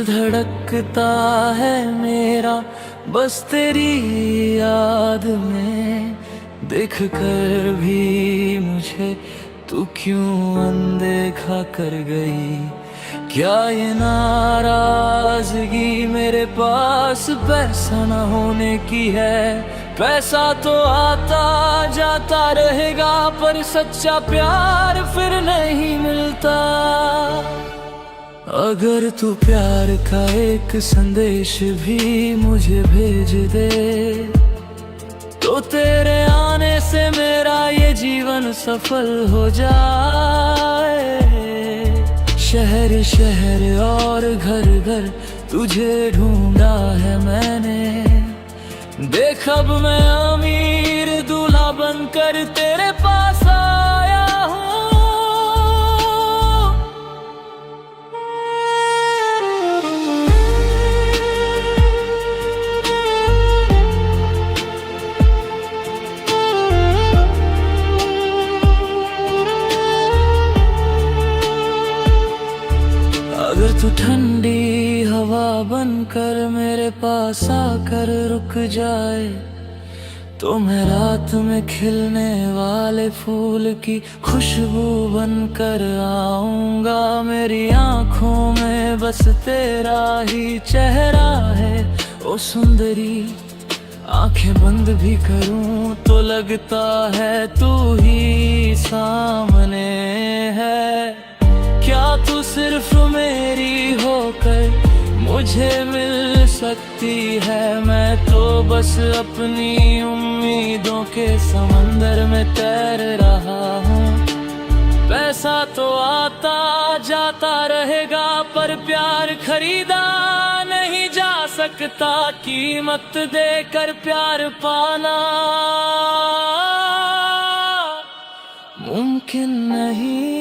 धड़कता है मेरा बस तेरी याद में। देख कर भी मुझे तू क्यों अनदेखा कर गई। क्या ये नाराजगी मेरे पास पैसा न होने की है। पैसा तो आता जाता रहेगा पर सच्चा प्यार फिर नहीं मिलता। अगर तू प्यार का एक संदेश भी मुझे भेज दे तो तेरे आने से मेरा ये जीवन सफल हो जाए। शहर शहर और घर घर तुझे ढूंढा है मैंने। देख अब मैं अमीर दूल्हा बनकर तेरे पास आया हूँ। अगर तू ठंडी हवा बनकर मेरे पास आकर रुक जाए तो मैं रात में खिलने वाले फूल की खुशबू बनकर आऊंगा। मेरी आंखों में बस तेरा ही चेहरा है ओ सुंदरी। आंखें बंद भी करूं तो लगता है तू ही सामने है। क्या तू सिर्फ मेरी होकर मुझे मिल सकती है। मैं तो बस अपनी उम्मीदों के समंदर में तैर रहा हूँ। पैसा तो आता जाता रहेगा पर प्यार खरीदा नहीं जा सकता। कीमत देकर प्यार पाना मुमकिन नहीं।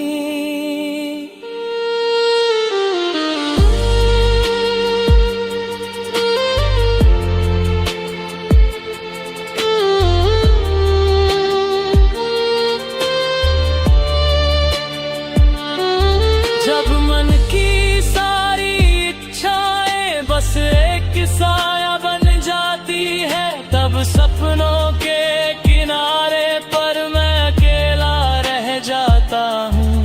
जब मन की सारी इच्छाएं बस एक साया बन जाती है तब सपनों के किनारे पर मैं अकेला रह जाता हूँ।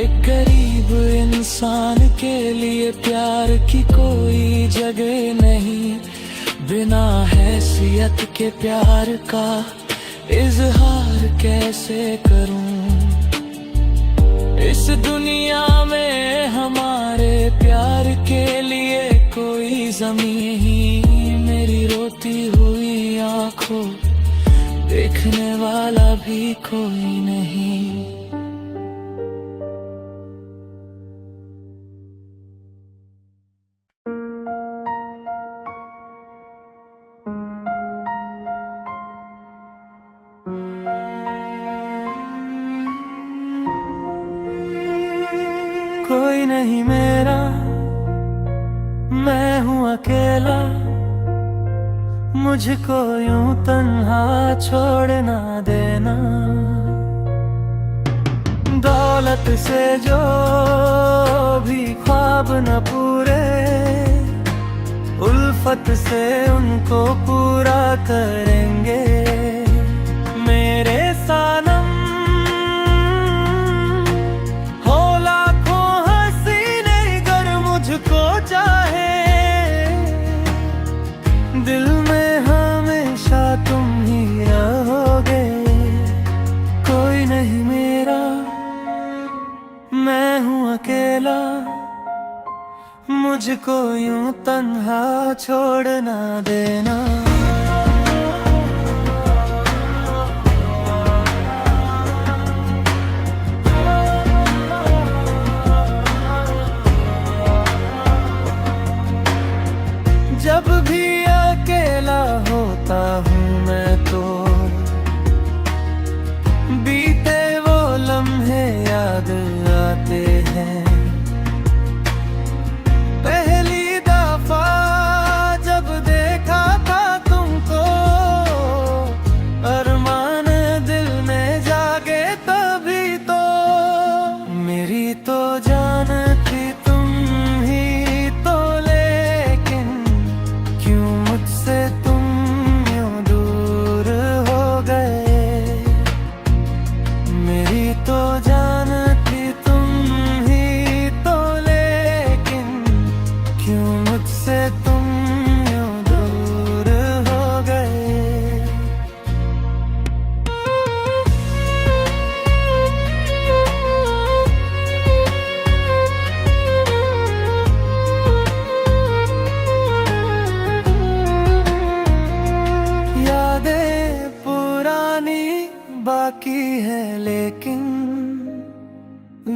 एक गरीब इंसान के लिए प्यार की कोई जगह नहीं। बिना हैसियत के प्यार का इजहार कैसे करूँ। इस दुनिया में हमारे प्यार के लिए कोई ज़मीं ही मेरी रोती हुई आंखों देखने वाला भी कोई नहीं। कोई नहीं मेरा मैं हूँ अकेला। मुझको यूं तन्हा छोड़ ना देना। दौलत से जो भी ख्वाब न पूरे उल्फत से उनको पूरा करेंगे। मेरे सानम चाहे दिल में हमेशा तुम ही रहोगे। कोई नहीं मेरा मैं हूँ अकेला। मुझको यूं तन्हा छोड़ ना देना। जब भी अकेला होता हूँ मैं तो बीते वो लम्हे याद आते हैं। पहली दफा जब देखा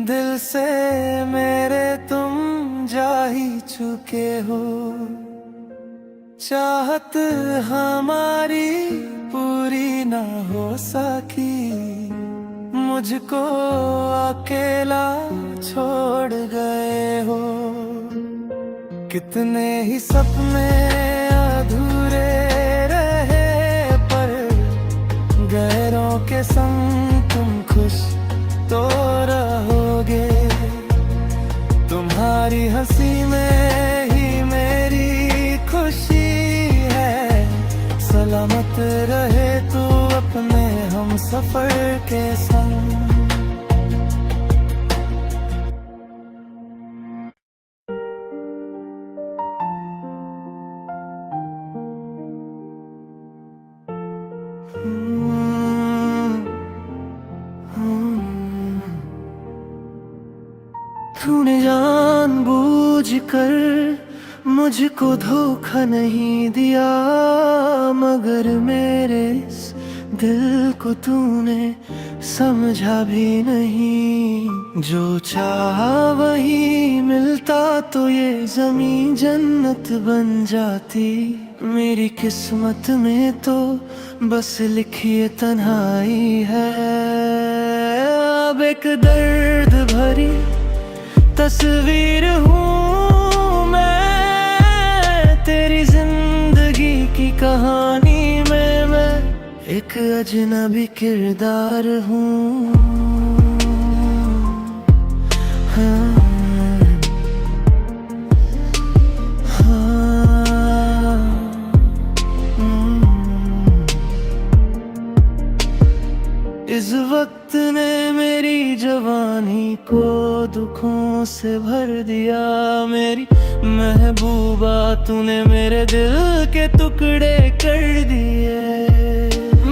दिल से मेरे तुम जा ही चुके हो। चाहत हमारी पूरी ना हो सकी, मुझको अकेला छोड़ गए हो। कितने ही सपने अधूरे रहे, पर गैरों के संग तुम खुश तो रहोगे। तुम्हारी हंसी में ही मेरी खुशी है। सलामत रहे तू अपने हम सफर के संग। तूने जानबूझ कर मुझको धोखा नहीं दिया, मगर मेरे इस दिल को तूने समझा भी नहीं। जो चाहा वही मिलता तो ये ज़मीं जन्नत बन जाती। मेरी किस्मत में तो बस लिखी तन्हाई है। अब एक दर्द भरी तस्वीर हूँ मैं, तेरी जिंदगी की कहानी में मैं एक अजनबी किरदार हूँ। हाँ, हाँ, इस वक्त ने मेरी जवानी को दुखों से भर दिया। मेरी महबूबा तूने मेरे दिल के टुकड़े कर दिए।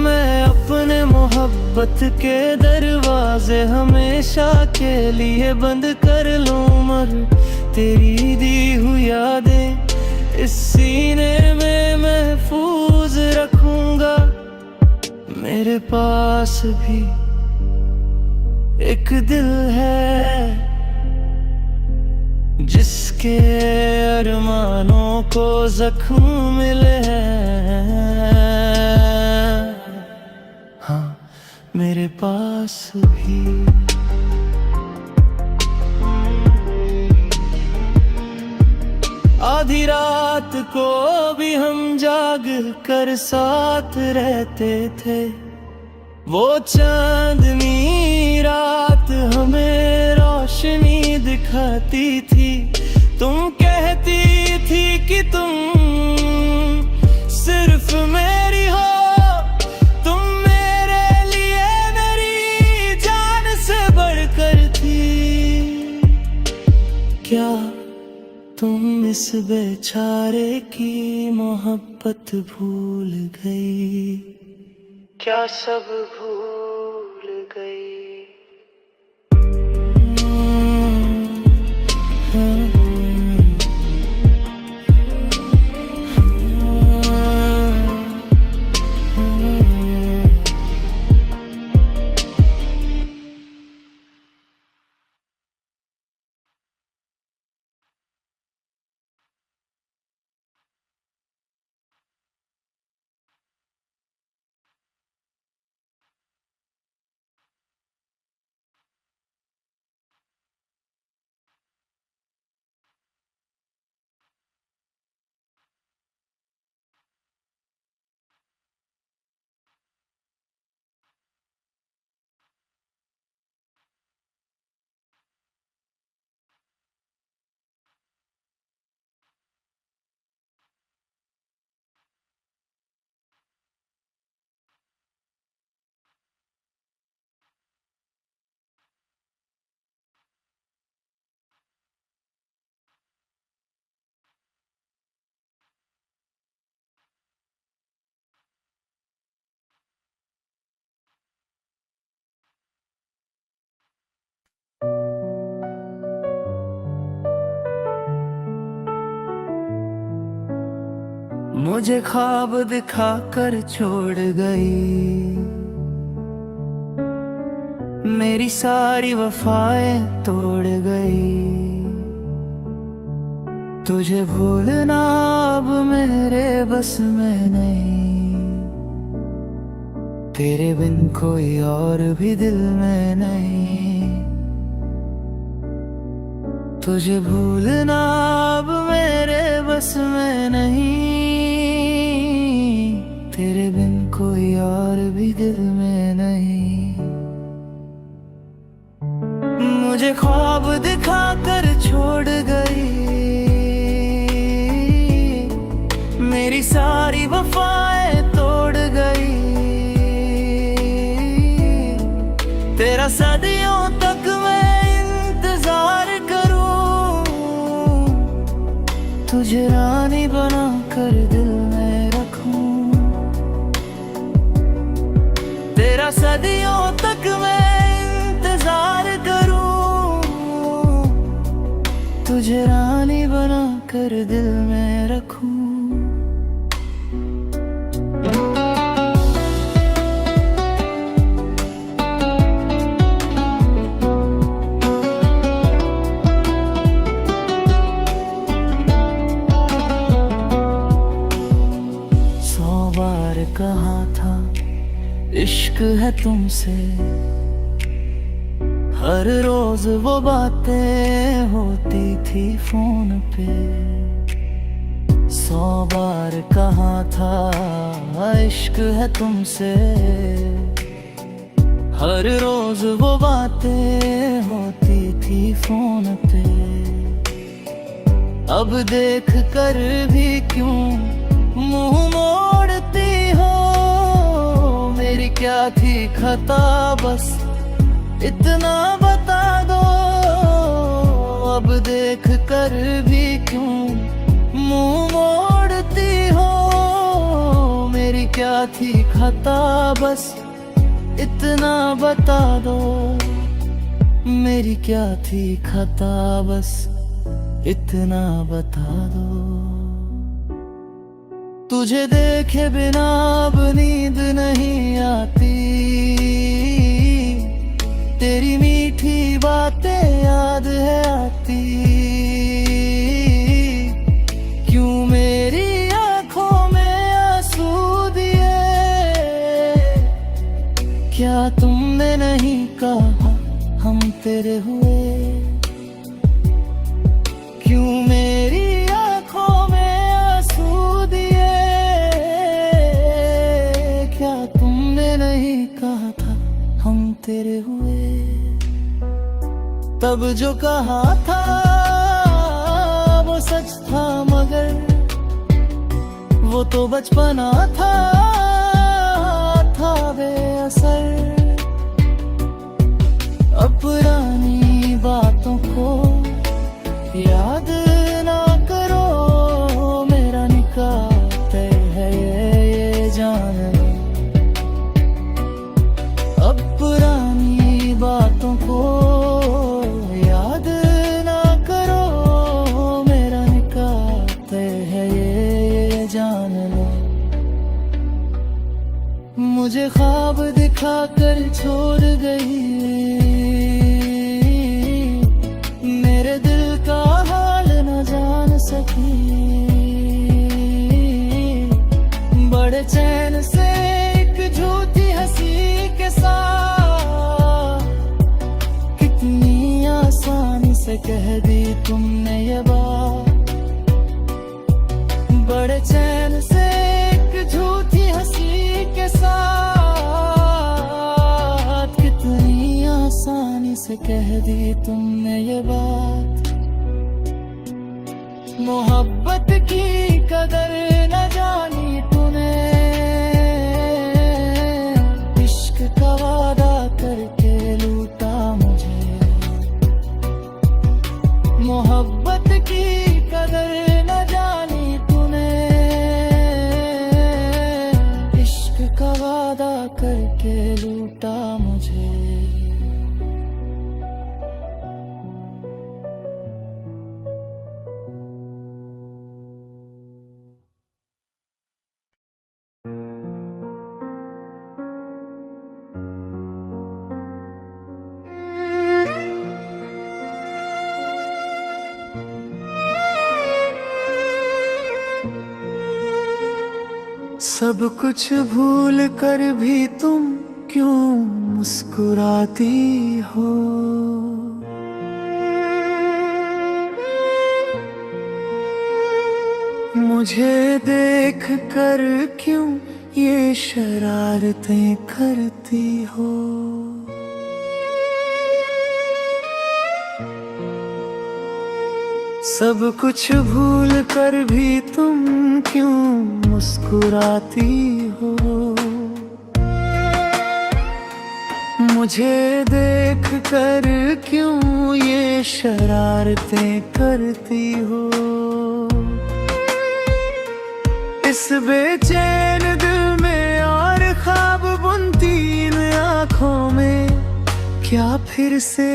मैं अपने मोहब्बत के दरवाजे हमेशा के लिए बंद कर लूं, मगर तेरी दी हुई यादें इस सीने में महफूज रखूंगा। मेरे पास भी एक दिल है जिसके अरमानों को जख्म मिले हैं। हाँ, मेरे पास भी आधी रात को भी हम जाग कर साथ रहते थे। वो चांदनी रात हमें रोशनी दिखाती थी। तुम कहती थी कि तुम सिर्फ मेरी हो, तुम मेरे लिए मेरी जान से बढ़कर थी। क्या तुम इस बेचारे की मोहब्बत भूल गई? क्या सब भूल गई? मुझे ख्वाब दिखाकर छोड़ गई, मेरी सारी वफाएं तोड़ गई। तुझे भूलना अब मेरे बस में नहीं, तेरे बिन कोई और भी दिल में नहीं। तुझे भूलना अब मेरे बस में नहीं, तेरे बिन कोई और भी दिल में नहीं। मुझे ख्वाब दिखा कर छोड़ गई, मेरी सारी वफाएं तोड़ गई। तेरा सदियों तक मैं इंतजार करूं, तुझे रानी बना कर दिल में रखूं। तेरा सदियों तक मैं इंतजार करूं, तुझे रानी बना कर दिल में रखूं। कहा था इश्क है तुमसे, हर रोज वो बातें होती थी फोन पे। 100 बार कहा था इश्क है तुमसे, हर रोज वो बातें होती थी फोन पे। अब देख कर भी क्यों मुंह मोड़ती हो, मेरी क्या थी खता बस इतना बता दो। अब देख कर भी क्यों मुंह मोड़ती हो, मेरी क्या थी खता बस इतना बता दो। मेरी क्या थी खता बस इतना बता दो। तुझे देखे बिना अब नींद नहीं आती, तेरी मीठी बातें याद है आती। क्यों मेरी आंखों में आंसू दिए, क्या तुमने नहीं कहा हम तेरे हुए। क्यों मेरी आंखों में आंसू दिए, क्या तुमने नहीं कहा था हम तेरे हुए। तब जो कहा था वो सच था, मगर वो तो बचपना था बेअसर। अब पुरानी बातों को याद ना करो, मेरा निकाह तय है ये जान लो। अब पुरानी बातों को याद ना करो, मेरा निकाह तय है ये जान लो। मुझे ख्वाब दिखा कर छोड़ गई, मेरे दिल का हाल न जान सकी। बड़े चैन से एक झूठी हंसी के साथ, कितनी आसानी से कह दी तुमने ये बात। बड़े चैन से एक झूठी हंसी के साथ, कितनी आसानी से कह दी तुमने ये बात। मोहब्बत की कदर न जानी तूने, इश्क का वादा करके लूटा मुझे। मोहब्बत की कदर न जानी तूने, इश्क का वादा करके लूटा मुझे। सब कुछ भूल कर भी तुम क्यों मुस्कुराती हो? मुझे देख कर क्यों ये शरारतें करती हो? सब कुछ भूल कर भी तुम क्यों मुस्कुराती हो? मुझे देख कर क्यों ये शरारतें करती हो? इस बेचैन दिल में और ख्वाब बुनती इन आँखों में, क्या फिर से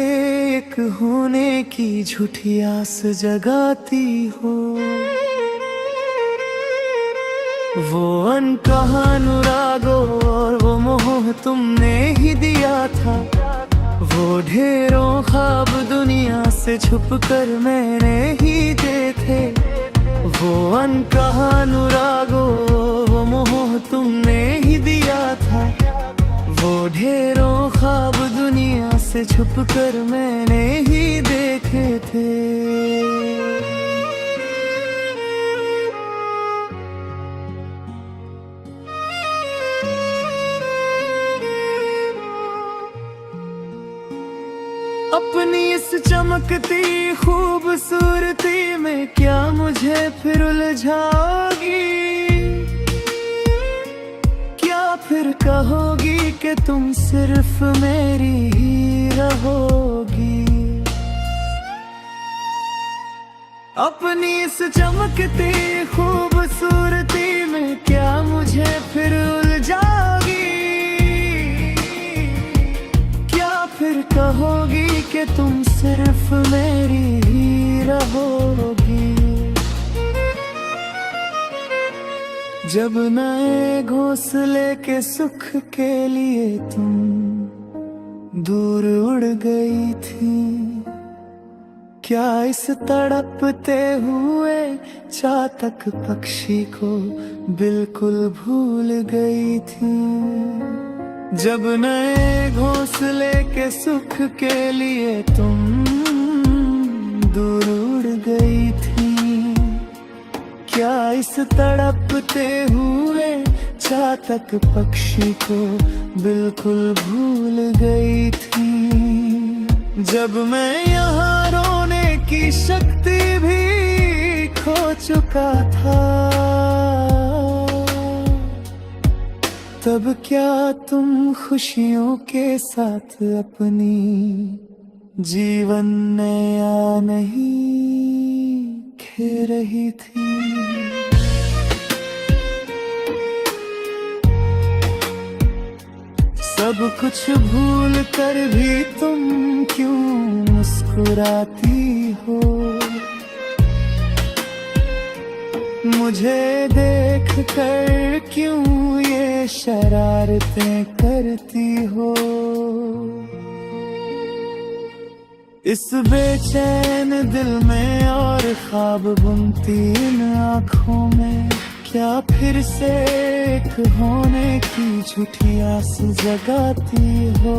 एक होने की झूठी आस जगाती हो? वो अनकहा अनुरागों और वो मोह तुमने ही दिया था, वो ढेरों ख्वाब दुनिया से छुप कर मैंने ही दे थे। वो अनकहा अनुरागों वो मोह तुमने ही दिया था, वो ढेरों ख्वाब दुनिया से छुप कर मैंने ही देखे थे। अपनी इस चमकती खूबसूरती में क्या मुझे फिर उलझाओगी? क्या फिर कहोगी कि तुम सिर्फ मेरी ही रहोगी? अपनी इस चमकती खूबसूरती में क्या मुझे फिर उलझाओगी? क्या फिर कहोगी कि तुम सिर्फ मेरी ही रहोगी? जब नए घोंसले के सुख के लिए तुम दूर उड़ गई थी, क्या इस तड़पते हुए चातक पक्षी को बिल्कुल भूल गई थी? जब नए घोंसले के सुख के लिए तुम दूर उड़ गई थी, क्या इस तड़पते हुए चातक पक्षी को बिल्कुल भूल गई थी? जब मैं यहाँ रोने की शक्ति भी खो चुका था, तब क्या तुम खुशियों के साथ अपनी जीवन नया नहीं खे रही थी? सब कुछ भूल कर भी तुम क्यों मुस्कुराती हो? मुझे देख कर क्यों ये शरारतें करती हो? इस बेचैन दिल में और ख्वाब बुनती इन आँखों में, क्या फिर से एक होने की झूठी आस जगाती हो?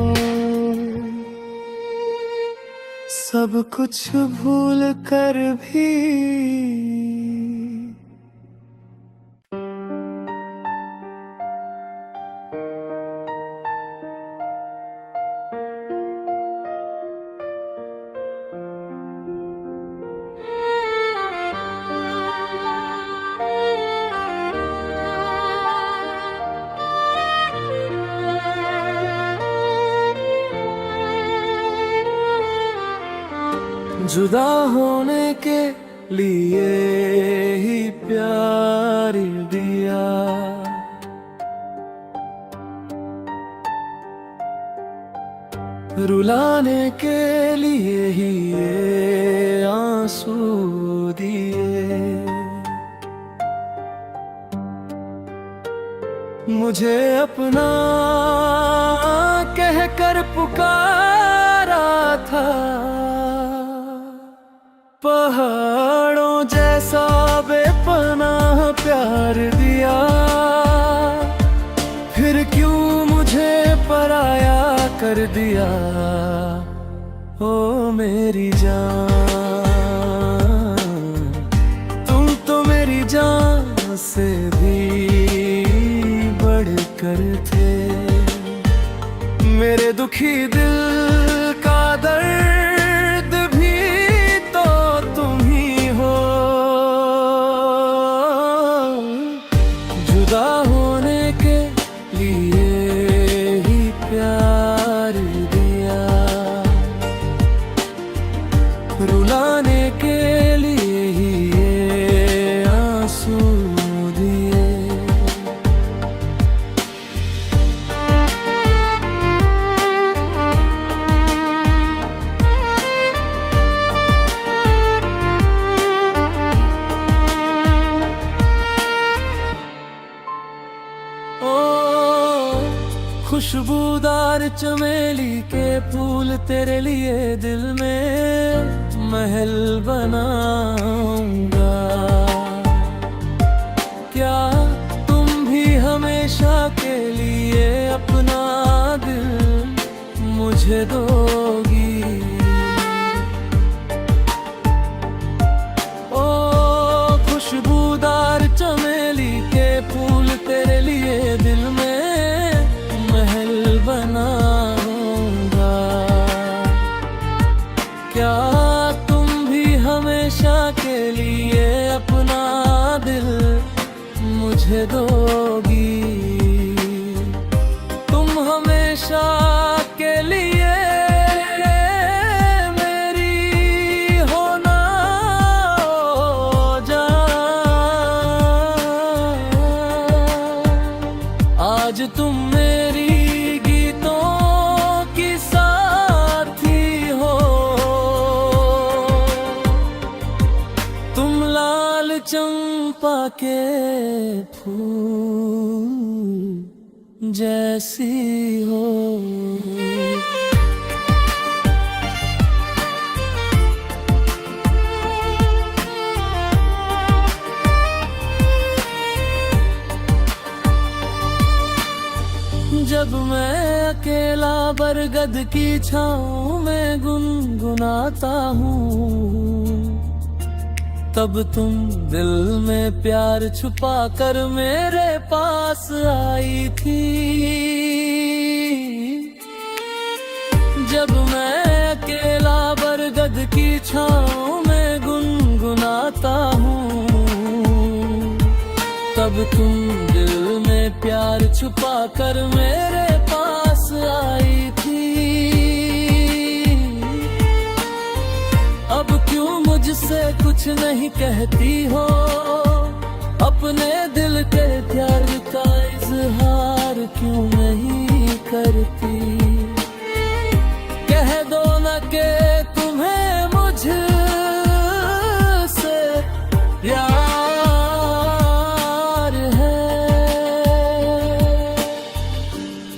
सब कुछ भूल कर भी जुदा होने के लिए ही प्यार दिया, रुलाने के लिए ही ये आंसू दिए। मुझे अपना कहकर पुकारा था, पहाड़ों जैसा बेपनाह प्यार दिया। कर दिया ओ मेरी जान। तुम तो मेरी जान से भी बढ़कर थे। मेरे दुखी दिल का दर्द भी तो तुम ही हो। जुदा होने के लिए ही प्यार दिया, रुलाने के लिए ही ये आंसू दिए। ओ खुशबूदार चमेली के फूल तेरे लिए दिल में महल बनाऊंगा। क्या तुम भी हमेशा के लिए अपना दिल मुझे दोगी? ओ खुशबूदार चमेली के फूल तेरे लिए दिल में महल बनाऊंगा। क्या तुम भी हमेशा के लिए अपना दिल मुझे दोगी? तुम हमेशा के लिए मेरी होना हो जान। आज तुम मेरी गीतों की साथी हो। तुम लाल चंपा के फूल जैसी हो। जब मैं अकेला बरगद की छाँव में गुनगुनाता हूँ, तब तुम दिल में प्यार छुपा कर मेरे पास आई थी। जब मैं अकेला बरगद की छाँव में गुनगुनाता हूँ, तब तुम दिल में प्यार छुपा कर मेरे पास आई थी। अब क्यों मुझसे कुछ नहीं कहती हो? अपने दिल के प्यार का इजहार क्यों नहीं करती? कह दो न के तुम्हें मुझसे प्यार है।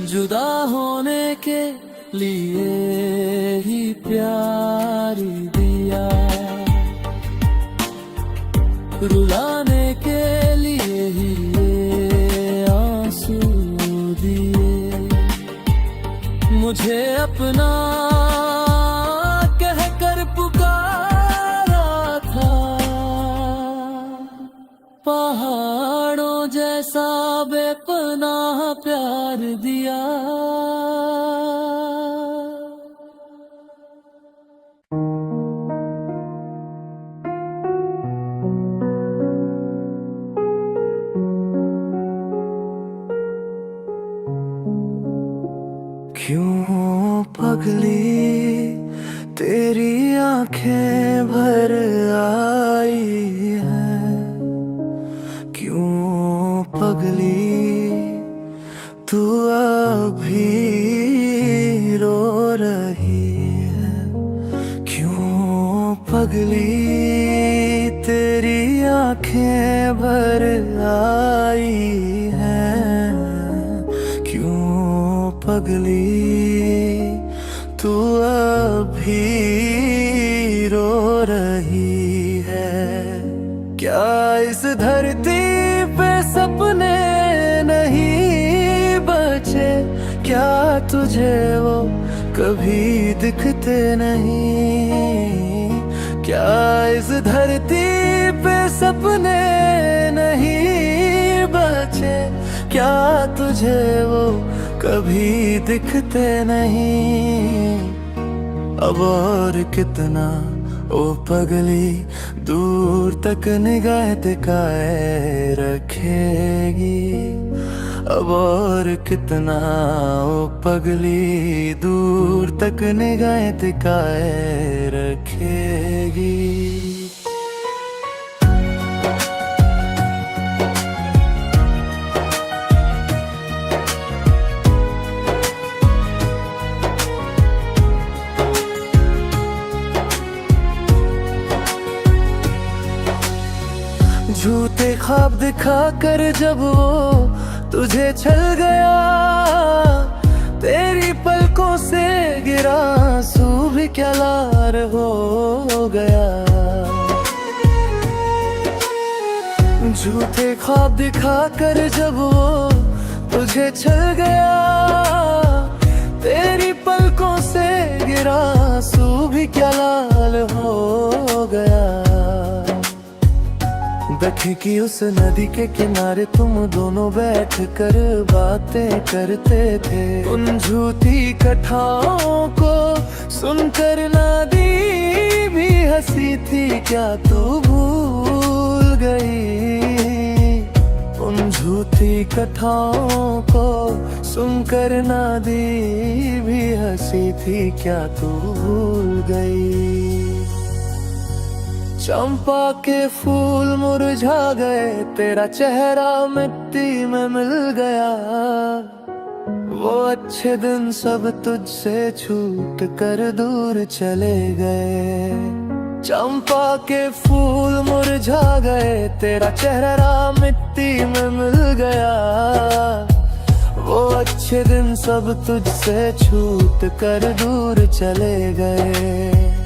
जुदा होने के लिए ही प्यार दिया, रुलाने के लिए ही ये आंसू दिए। मुझे अपना कहकर पुकारा था, पहाड़ों जैसा बेपनाह प्यार दिया। क्यों पगली तेरी आंखें भर आई हैं? क्यों पगली तू अभी रो रही है? क्यों पगली तेरी आंखें भर आई हैं? क्यों पगली तू अभी रो रही है? क्या इस धरती पे सपने नहीं बचे? क्या तुझे वो कभी दिखते नहीं? क्या इस धरती पे सपने नहीं बचे? क्या तुझे वो कभी दिखते नहीं? अब और कितना ओ पगली दूर तक निगाह टिकाए रखेगी? अब और कितना ओ पगली दूर तक निगाह टिकाए रखेगी? झूठे ख्वाब दिखा कर जब वो तुझे छल गया, तेरी पलकों से गिरा आंसू भी क्या लार हो गया। झूठे ख्वाब दिखा कर जब वो तुझे छल गया, तेरी पलकों से गिरा आंसू भी क्या लाल हो गया। देखे कि उस नदी के किनारे तुम दोनों बैठ कर बातें करते थे। उन झूठी कथाओं को सुनकर नदी भी हंसी थी, क्या तू भूल गई? उन झूठी कथाओं को सुनकर नदी भी हंसी थी, क्या तू भूल गई? चंपा के फूल मुरझा गए, तेरा चेहरा मिट्टी में मिल गया। वो अच्छे दिन सब तुझसे छूट कर दूर चले गए। चंपा के फूल मुरझा गए, तेरा चेहरा मिट्टी में मिल गया। वो अच्छे दिन सब तुझसे छूट कर दूर चले गए।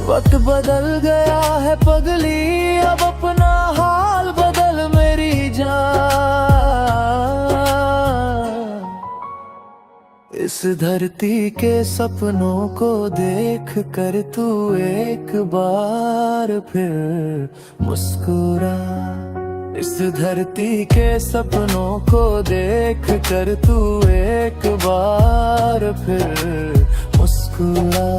वक्त बदल गया है पगली, अब अपना हाल बदल मेरी जान। इस धरती के सपनों को देख कर तू एक बार फिर मुस्कुरा। इस धरती के सपनों को देख कर तू एक बार फिर मुस्कुरा।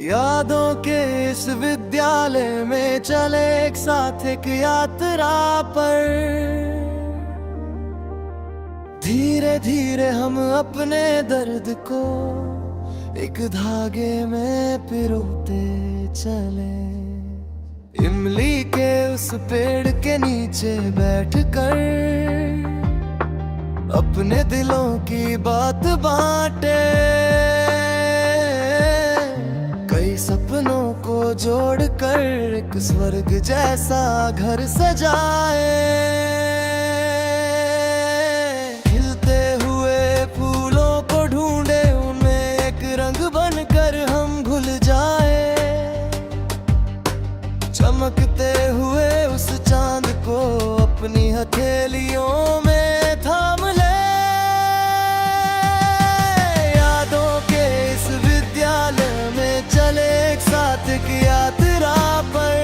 यादों के इस विद्यालय में चले एक साथ एक यात्रा पर। धीरे धीरे हम अपने दर्द को एक धागे में पिरोते चले। इमली के उस पेड़ के नीचे बैठकर अपने दिलों की बात बांटे। कई सपनों को जोड़कर एक स्वर्ग जैसा घर सजाए। खिलते हुए फूलों को ढूंढे, उनमें एक रंग बनकर हम घुल जाए। चमकते हुए उस चांद को अपनी हथेलियों में थाम ले। यादों के इस विद्यालय में चले एक साथ एक यात्रा पर।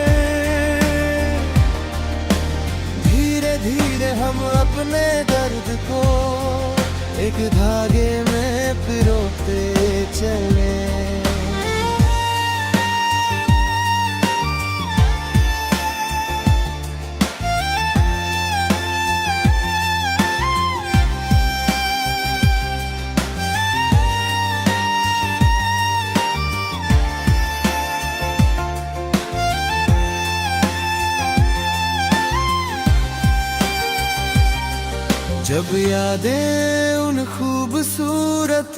धीरे धीरे हम अपने दर्द को एक धागे में पिरोते चले। जब यादें उन खूबसूरत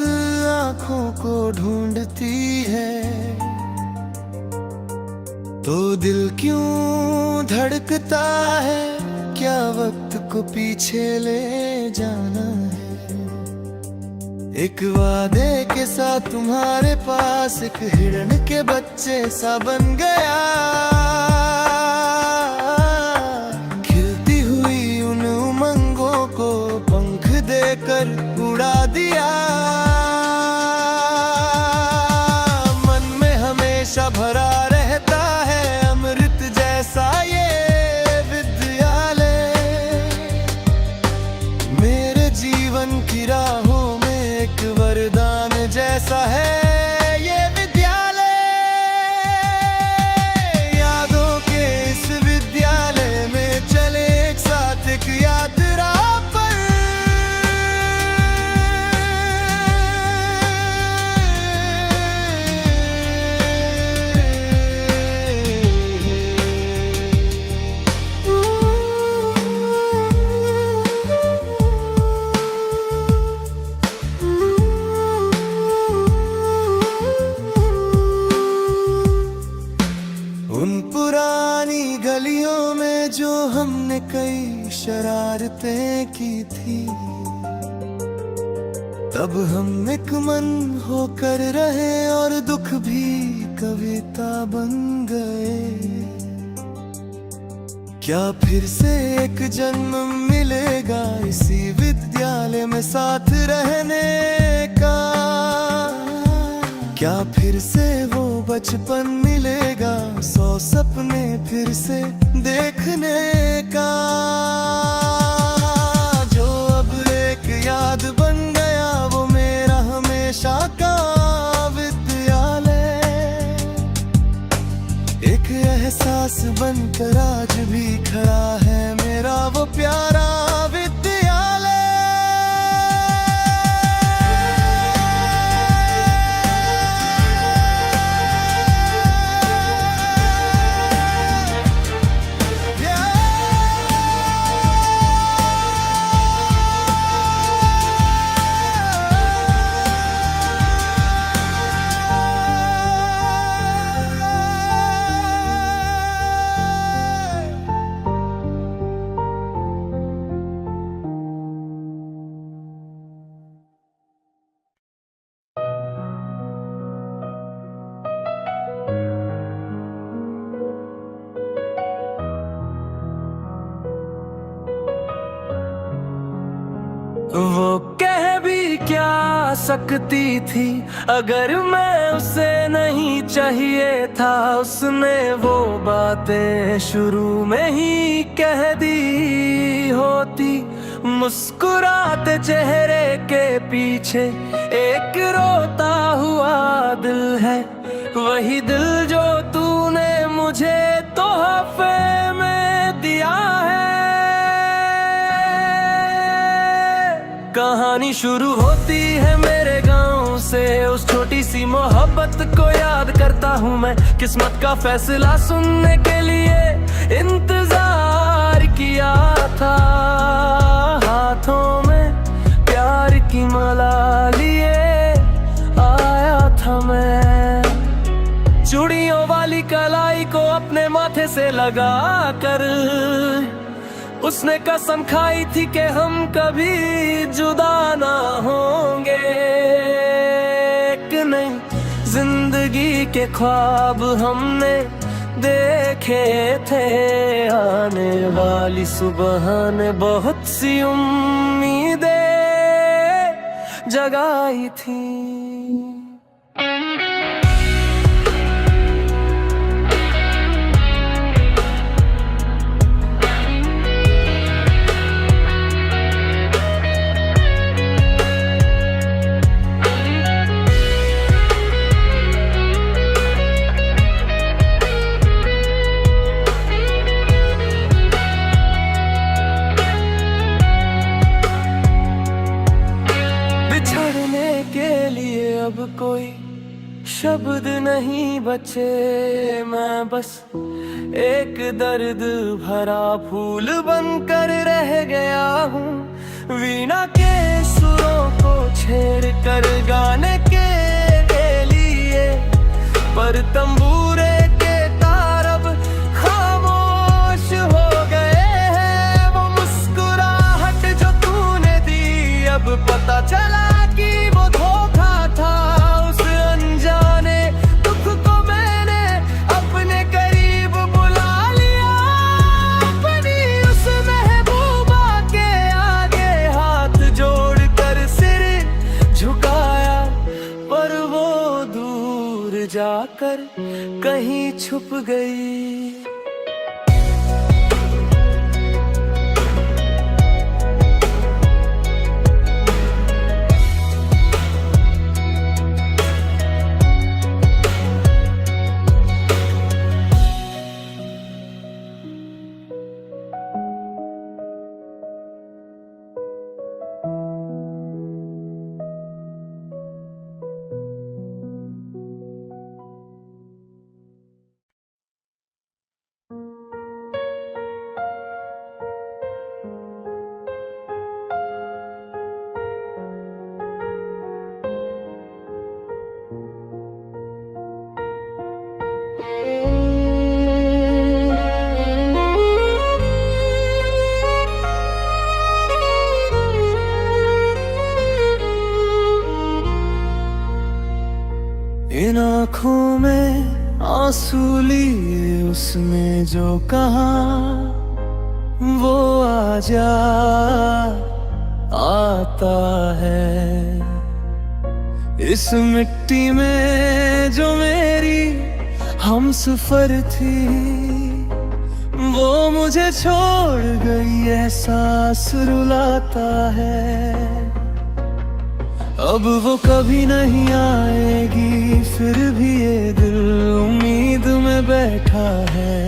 आँखों को ढूंढती है, तो दिल क्यों धड़कता है, क्या वक्त को पीछे ले जाना है। एक वादे के साथ तुम्हारे पास एक हिरण के बच्चे सा बन गया, खिलती हुई उन उमंगों को पंख देकर उड़ा दिया। मन में हमेशा भरा रहता है अमृत जैसा ये विद्यालय, मेरे जीवन की राहों में एक वरदान जैसा है ये विद्यालय। यादों के इस विद्यालय में चले एक साथ एक यात्रा पर, उन पुरानी गलियों में जो हमने कई शरारतें की थी, तब हम एक मन होकर रहे और दुख भी कविता बन गए। क्या फिर से एक जन्म मिलेगा इसी विद्यालय में साथ रहने का, क्या फिर से वो बचपन मिलेगा, 100 सपने फिर से देखने का, जो अब एक याद बन गया वो मेरा हमेशा का विद्यालय। एक एहसास बनकर आज भी खड़ा है मेरा वो प्यारा विद्यालय। वो कह भी क्या सकती थी अगर मैं उसे नहीं चाहिए था, उसने वो बातें शुरू में ही कह दी होती। मुस्कुराते चेहरे के पीछे एक रोता हुआ दिल है, वही दिल जो तूने मुझे तोहफे में दिया है। कहानी शुरू होती है मेरे गांव से, उस छोटी सी मोहब्बत को याद करता हूँ मैं। किस्मत का फैसला सुनने के लिए इंतजार किया था, हाथों में प्यार की माला लिए आया था मैं। चूड़ियों वाली कलाई को अपने माथे से लगा कर उसने कसम खाई थी कि हम कभी जुदा ना होंगे। एक नई जिंदगी के ख्वाब हमने देखे थे, आने वाली सुबह ने बहुत सी उम्मीदें जगाई थी। अब कोई शब्द नहीं बचे, मैं बस एक दर्द भरा फूल बनकर रह गया हूँ। वीणा के सुरों को छेड़ कर गाने के लिए, पर तंबूरे के तारब खामोश हो गए हैं। वो मुस्कुराहट जो तूने दी, अब पता चला कि वो धोखा था। उस अनजाने दुख को मैंने अपने करीब बुला लिया, अपनी उस महबूबा के आगे हाथ जोड़कर सिर झुकाया, पर वो दूर जाकर कहीं छुप गई। इन आँखों में आंसू लिए उसने जो कहा, वो आजा आता है। इस मिट्टी में जो मेरी हमसफर थी, वो मुझे छोड़ गई, एहसास रुलाता है। अब वो कभी नहीं आएगी, फिर भी ये दिल उम्मीद में बैठा है।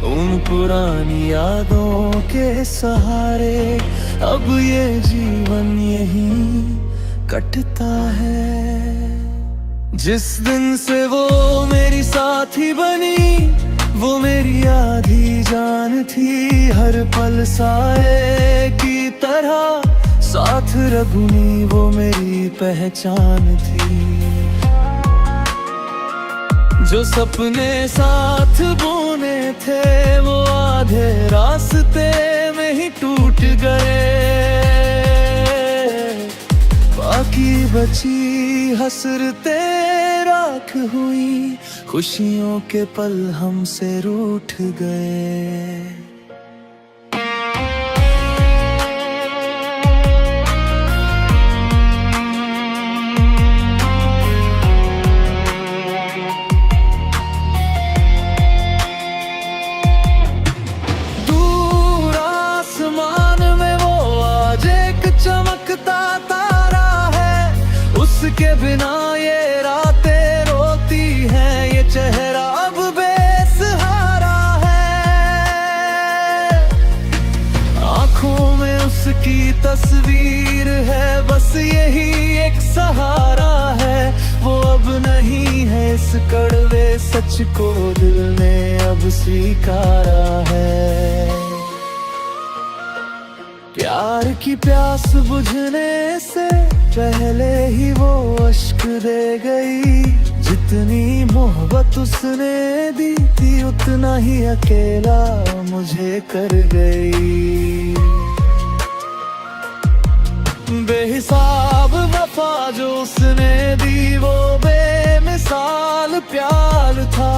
उन पुरानी यादों के सहारे अब ये जीवन यहीं कटता है। जिस दिन से वो मेरी साथी बनी, वो मेरी आधी जान थी। हर पल साए की तरह साथ रखनी वो मेरी पहचान थी। जो सपने साथ बुने थे, वो आधे रास्ते में ही टूट गए। बाकी बची हसरतें राख हुई, खुशियों के पल हमसे रूठ गए। उसके बिना ये रातें रोती हैं, ये चेहरा अब बेसहारा है। आंखों में उसकी तस्वीर है, बस यही एक सहारा है। वो अब नहीं है, इस कड़वे सच को दिल ने अब स्वीकारा है। प्यार की प्यास बुझने से पहले ही वो अश्क दे गई। जितनी मोहब्बत उसने दी थी, उतना ही अकेला मुझे कर गई। बेहिसाब वफा जो उसने दी, वो बेमिसाल प्यार था।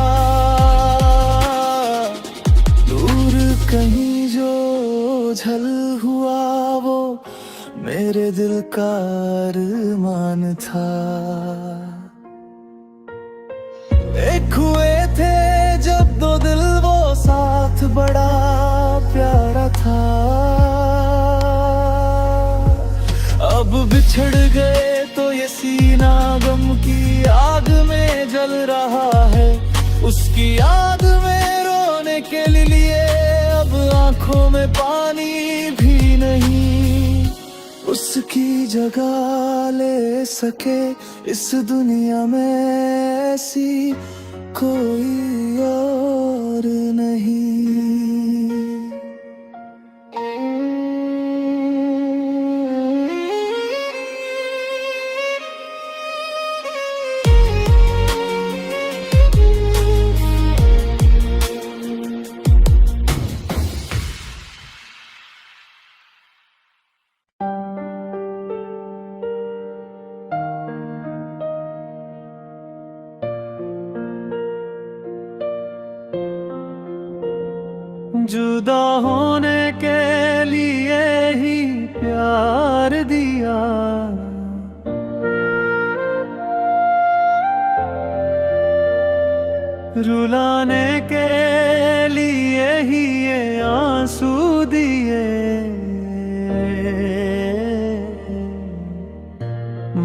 दूर कहीं जो झल हुआ, वो मेरे दिल का अरमान था। एक हुए थे जब दो दिल, वो साथ बड़ा प्यारा था। अब बिछड़ गए तो ये सीना गम की आग में जल रहा है। उसकी याद में रोने के लिए अब आंखों में पानी भी नहीं। उसकी जगह ले सके इस दुनिया में ऐसी कोई और नहीं। जुदा होने के लिए ही प्यार दिया। रुलाने के लिए ही ये आंसू दिए।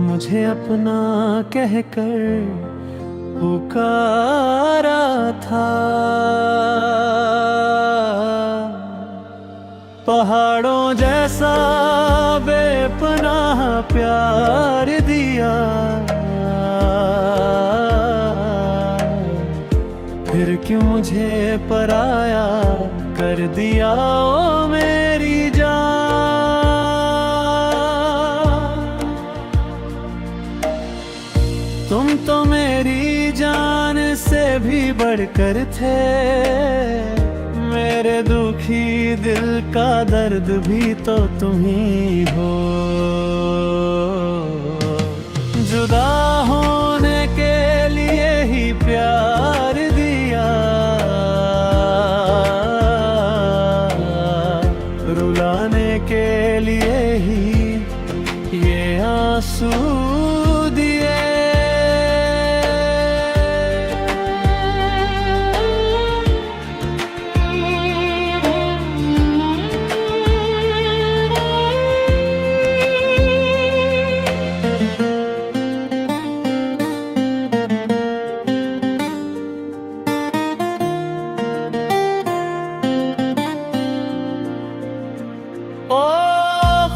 मुझे अपना कहकर पुकारा था, पहाड़ों जैसा बेपनाह प्यार दिया। फिर क्यों मुझे पराया कर दिया ओ मेरी जान। तुम तो मेरी जान से भी बढ़कर थे, मेरे दुखी दिल का दर्द भी तो तुम ही हो। जुदा होने के लिए ही प्यार दिया, रुलाने के लिए ही ये आंसू दिए।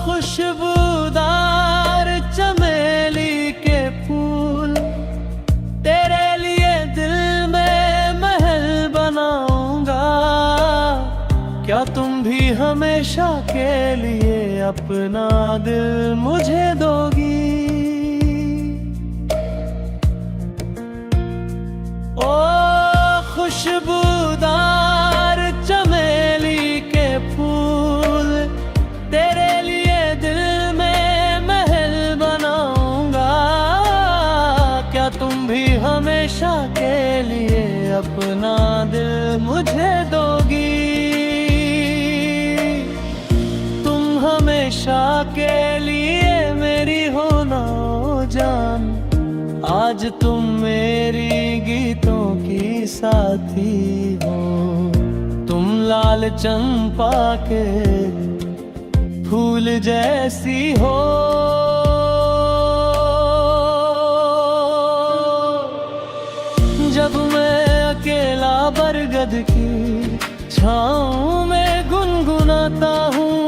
खुशबूदार चमेली के फूल तेरे लिए दिल में महल बनाऊंगा। क्या तुम भी हमेशा के लिए अपना दिल मुझे दोगी? ओ खुशबूदार चमेली के फूल तेरे लिए दिल में महल बनाऊंगा। क्या तुम भी हमेशा के लिए अपना दिल मुझे दोगी? तुम हमेशा के लिए मेरी हो ना ओ जान। आज तुम मेरी गीतों की साथी हो। तुम लाल चंपा के फूल जैसी हो। जब मैं अकेला बरगद की छाँव में गुनगुनाता हूँ,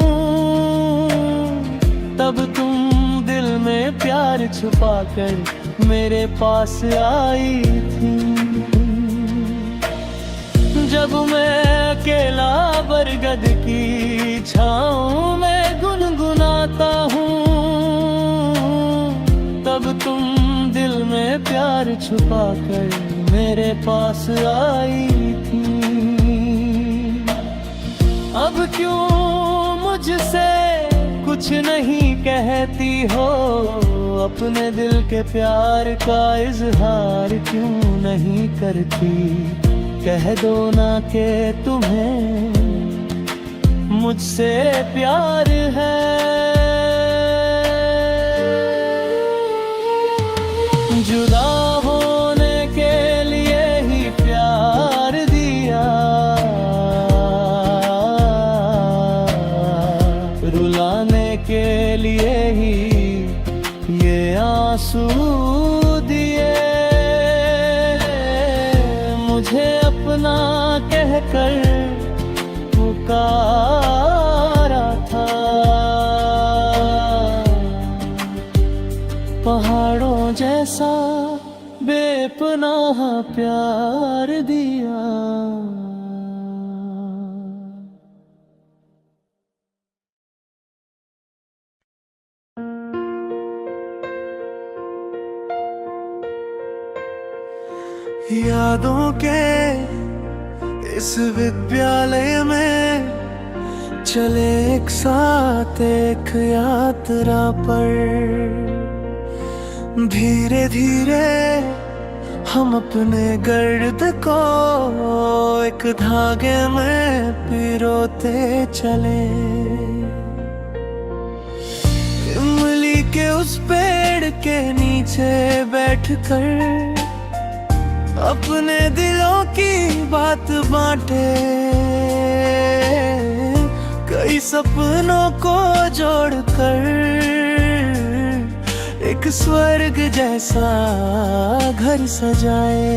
तब तुम दिल में प्यार छुपा कर मेरे पास आई थी। जब मैं अकेला बरगद की छाँव में गुनगुनाता हूँ, तब तुम दिल में प्यार छुपा कर मेरे पास आई थी। अब क्यों मुझसे कुछ नहीं कहती हो? अपने दिल के प्यार का इजहार क्यों नहीं करती? कह दो ना कि तुम्हें मुझसे प्यार है। जुदा होने के लिए ही प्यार दिया, रुलाने के लिए ही ये आंसू दिए। मुझे अपना कहकर पुकारा था, पहाड़ों जैसा बेपनाह प्यार दिया। यादों के इस विद्यालय में चले एक साथ एक यात्रा पर। धीरे धीरे हम अपने गर्द को एक धागे में पिरोते रोते चले। इमली के उस पेड़ के नीचे बैठकर अपने दिलों की बात बांटे, कई सपनों को जोड़कर एक स्वर्ग जैसा घर सजाए।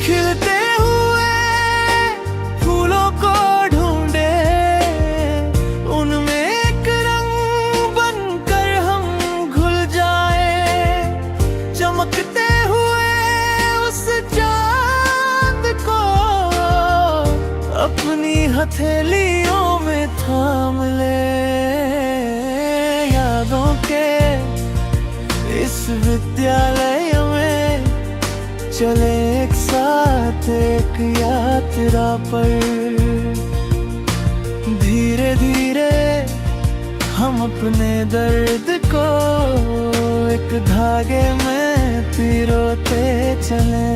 खिलते हुए फूलों को ढूंढे, उनमें एक रंग बनकर हम घुल जाए। चमकते हुए उस चांद को अपनी हथेलियों में थाम ले। यादों के इस विद्यालय में चले एक साथ एक यात्रा पर। धीरे धीरे हम अपने दर्द को एक धागे में पिरोते चले।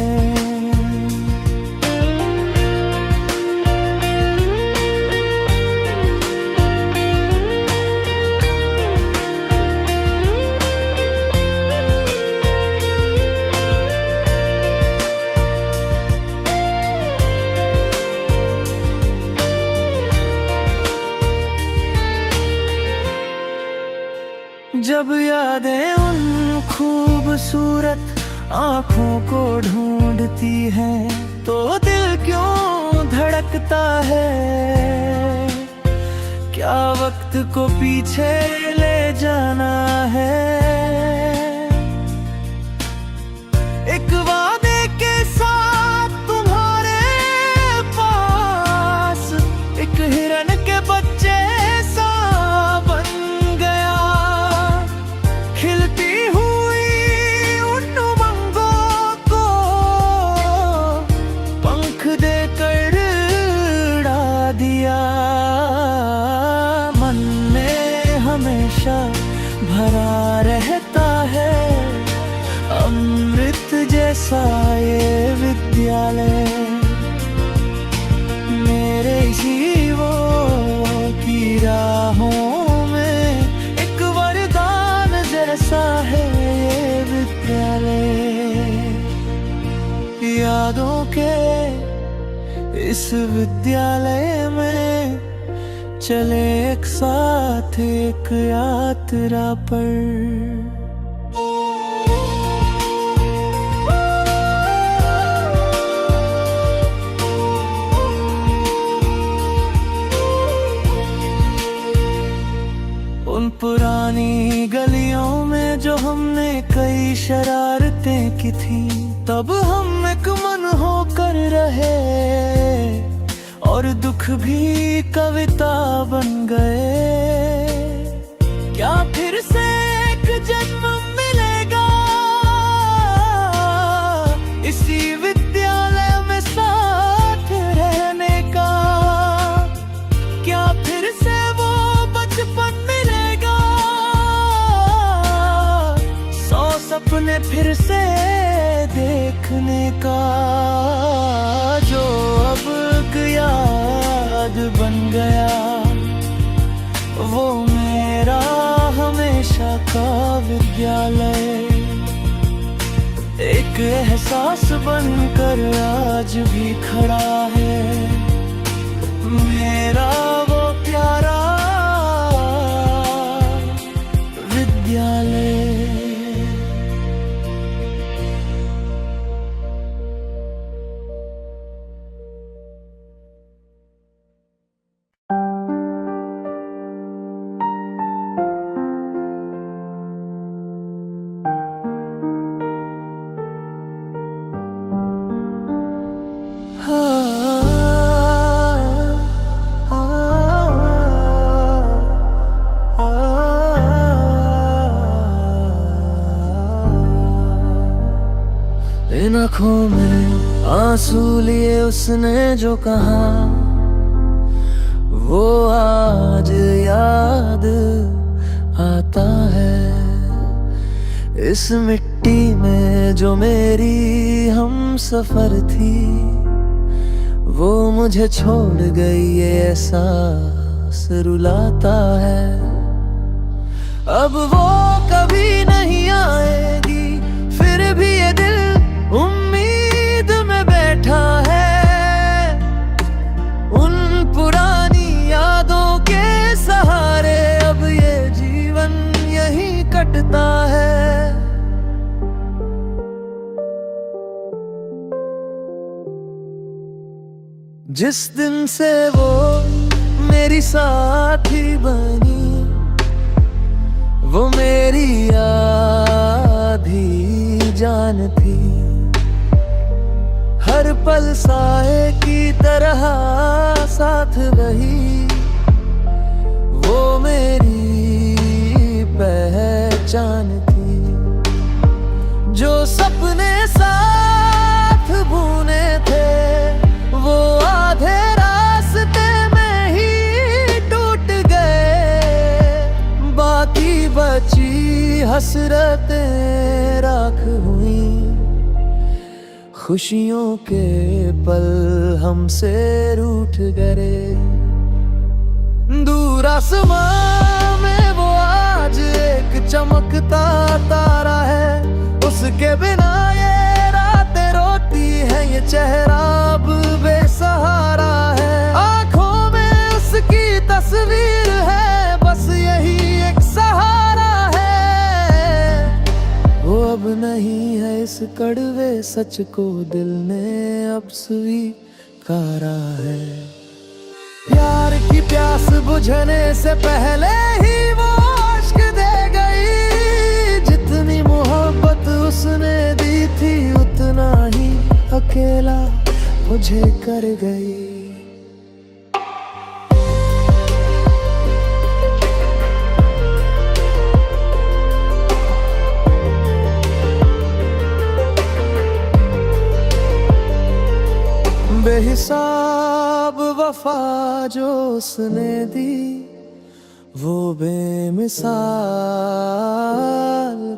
जब यादें उन खूबसूरत आँखों को ढूंढती हैं, तो दिल क्यों धड़कता है। क्या वक्त को पीछे ले जाना है। एक वादे के साथ तुम्हारे पास एक हिरन के बच्चे सा बन गया। खिलती हुई उन उमंगों को पंख देकर उड़ा दिया। मन में हमेशा भरा रहता है अमृत जैसा ये विद्यालय। मेरे जीवों की राहों में एक वरदान जैसा है ये विद्यालय। यादों के इस विद्यालय में चले एक साथ एक यात्रा पर। उन पुरानी गलियों में जो हमने कई शरारतें की थी, तब हम एक मन होकर रहे और दुख भी कविता बन गए। क्या फिर से एक जन्म मिलेगा इसी विद्यालय में साथ रहने का। क्या फिर से वो बचपन मिलेगा, 100 सपने फिर से देखने का। जो अब याद बन गया वो मेरा हमेशा का विद्यालय। एक एहसास बनकर आज भी खड़ा है मेरा वो प्यारा विद्यालय। इन आँखों में आंसू लिए उसने जो कहा, वो आज याद आता है। इस मिट्टी में जो मेरी हम सफर थी, वो मुझे छोड़ गई ये एहसास रुलाता है। अब वो कभी नहीं आएगी, फिर भी ये दिल उम्मीद में बैठा है। उन पुरानी यादों के सहारे अब ये जीवन यहीं कटता है। जिस दिन से वो मेरी साथी बनी, वो मेरी आधी जान थी। हर पल साए की तरह साथ रही, वो मेरी पहचान थी। जो सपने साथ बुने थे, वो आधे रास्ते में ही टूट गए। बाकी बची हसरतें राख हुई, खुशियों के पल हमसे रूठ गए। दूर आसमां में वो आज एक चमकता तारा है। उसके बिना ये रातें रोती है, ये चेहरा अब बेसहारा है। आंखों में उसकी तस्वीर है, बस यही एक सहारा है। वो अब नहीं है, इस कड़वे सच को दिल ने अब स्वीकारा है। प्यार की प्यास बुझने से पहले ही वो अश्क दे गई। जितनी मोहब्बत उसने दी थी, उतना ही अकेला मुझे कर गई। बेहिसाब वफा जो उसने दी, वो बेमिसाल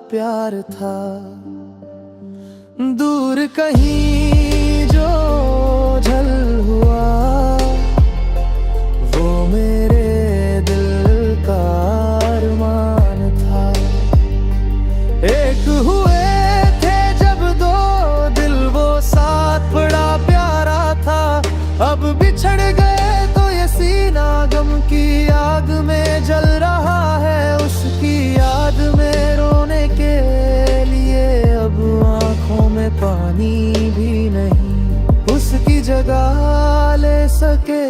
प्यार था। दूर कहीं जो झल हुआ, वो मेरे दिल का अरमान था। एक हुए थे जब दो दिल, वो साथ बड़ा प्यारा था। अब बिछड़ गए तो ये सीना गम की आग में जल रहा है। उसकी याद में रोने के लिए अब आंखों में पानी भी नहीं। उसकी जगह ले सके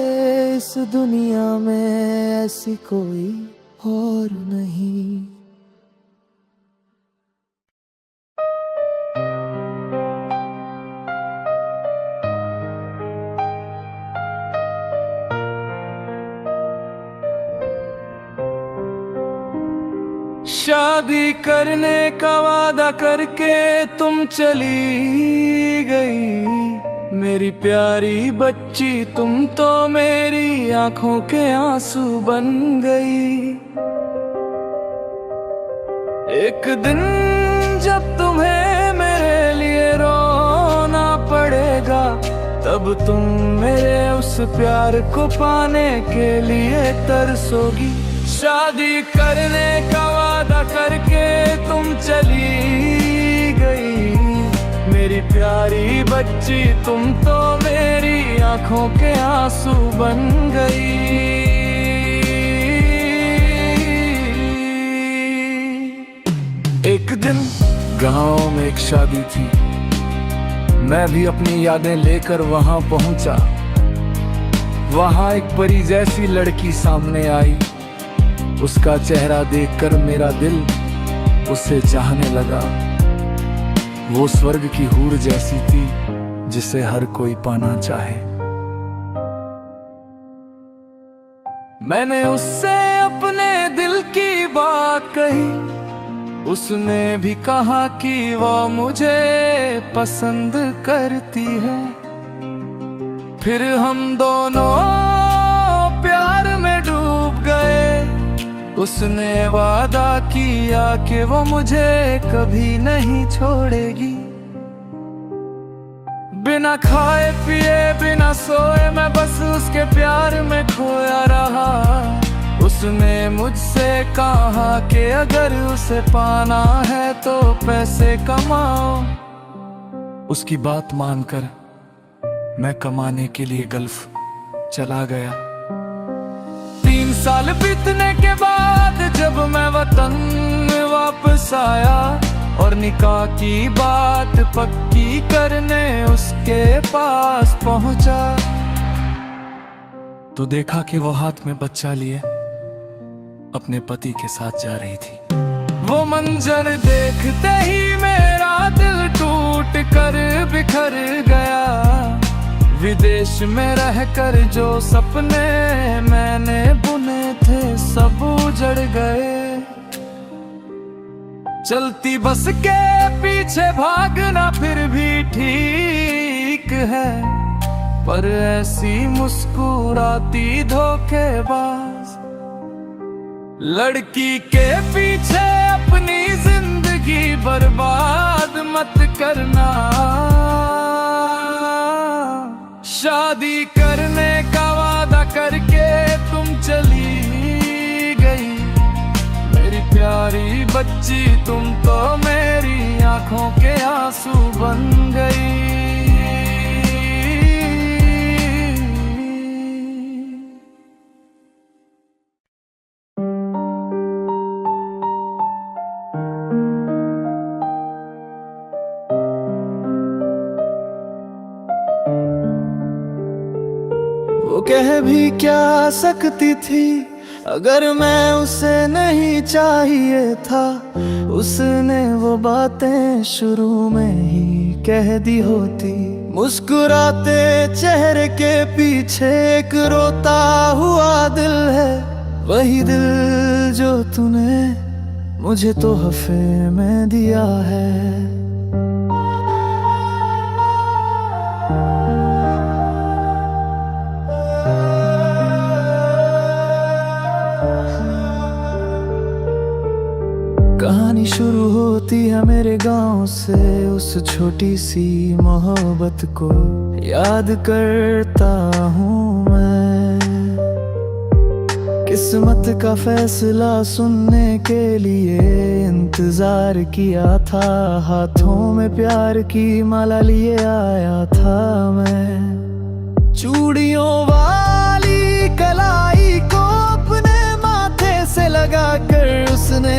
इस दुनिया में ऐसी कोई और नहीं। शादी करने का वादा करके तुम चली गई। मेरी प्यारी बच्ची, तुम तो मेरी आंखों के आंसू बन गई। एक दिन जब तुम्हें मेरे लिए रोना पड़ेगा, तब तुम मेरे उस प्यार को पाने के लिए तरसोगी। शादी करने का वादा करके तुम चली गई। मेरी प्यारी बच्ची, तुम तो मेरी आंखों के आंसू बन गई। एक दिन गांव में एक शादी थी, मैं भी अपनी यादें लेकर वहां पहुंचा। वहां एक परी जैसी लड़की सामने आई। उसका चेहरा देखकर मेरा दिल उससे चाहने लगा। वो स्वर्ग की हूर जैसी थी, जिसे हर कोई पाना चाहे। मैंने उससे अपने दिल की बात कही। उसने भी कहा कि वो मुझे पसंद करती है। फिर हम दोनों प्यार में डूब गए। उसने वादा किया कि वो मुझे कभी नहीं छोड़ेगी। बिना खाए पिए बिना सोए मैं बस उसके प्यार में खोया रहा। उसने मुझसे कहा कि अगर उसे पाना है तो पैसे कमाओ। उसकी बात मानकर मैं कमाने के लिए गल्फ चला गया। 3 साल बीतने के बाद जब मैं वतन वापस आया और निकाह की बात पक्की करने उसके पास पहुंचा, तो देखा कि वो हाथ में बच्चा लिए अपने पति के साथ जा रही थी। वो मंजर देखते ही मेरा दिल टूट कर बिखर गया। विदेश में रहकर जो सपने मैंने बुने थे सब उजड़ गए। चलती बस के पीछे भागना फिर भी ठीक है, पर ऐसी मुस्कुराती धोखेबाज लड़की के पीछे अपनी जिंदगी बर्बाद मत करना। शादी करने का वादा करके तुम चली गई मेरी प्यारी बच्ची, तुम तो मेरी आंखों के आंसू बन गई। वो कह भी क्या सकती थी अगर मैं उसे नहीं चाहिए था। उसने वो बातें शुरू में ही कह दी होती। मुस्कुराते चेहरे के पीछे एक रोता हुआ दिल है, वही दिल जो तूने मुझे तोहफे में दिया है। कहानी शुरू होती है मेरे गांव से, उस छोटी सी मोहब्बत को याद करता हूँ मैं। किस्मत का फैसला सुनने के लिए इंतजार किया था, हाथों में प्यार की माला लिए आया था मैं। चूड़ियों वाली कलाई को अपने माथे से लगाकर उसने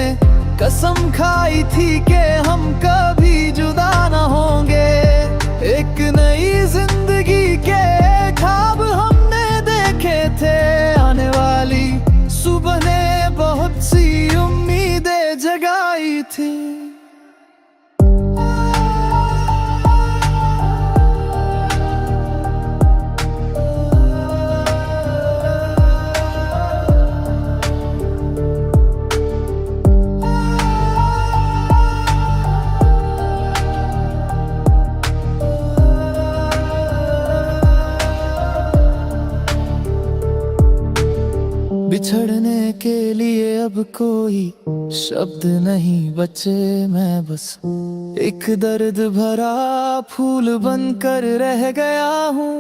कसम खाई थी कि हम कभी जुदा न होंगे। एक नई जिंदगी के ख्वाब हमने देखे थे, आने वाली सुबह ने बहुत सी उम्मीदें जगाई थी। बिछड़ने के लिए अब कोई शब्द नहीं बचे, मैं बस एक दर्द भरा फूल बनकर रह गया हूँ।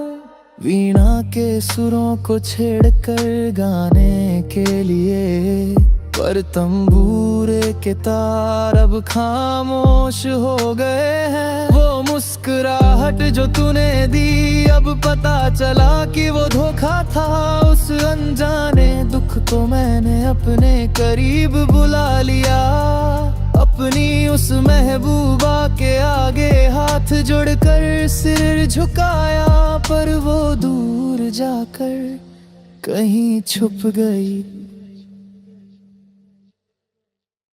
वीणा के सुरों को छेड़कर गाने के लिए, पर तंबूरे के तार अब खामोश हो गए हैं। वो मुस्कुराहट जो तूने दी अब पता चला कि वो धोखा था। उस अनजाने दुख को मैंने अपने करीब बुला लिया, अपनी उस महबूबा के आगे हाथ जोड़कर सिर झुकाया। पर वो दूर जाकर कहीं छुप गई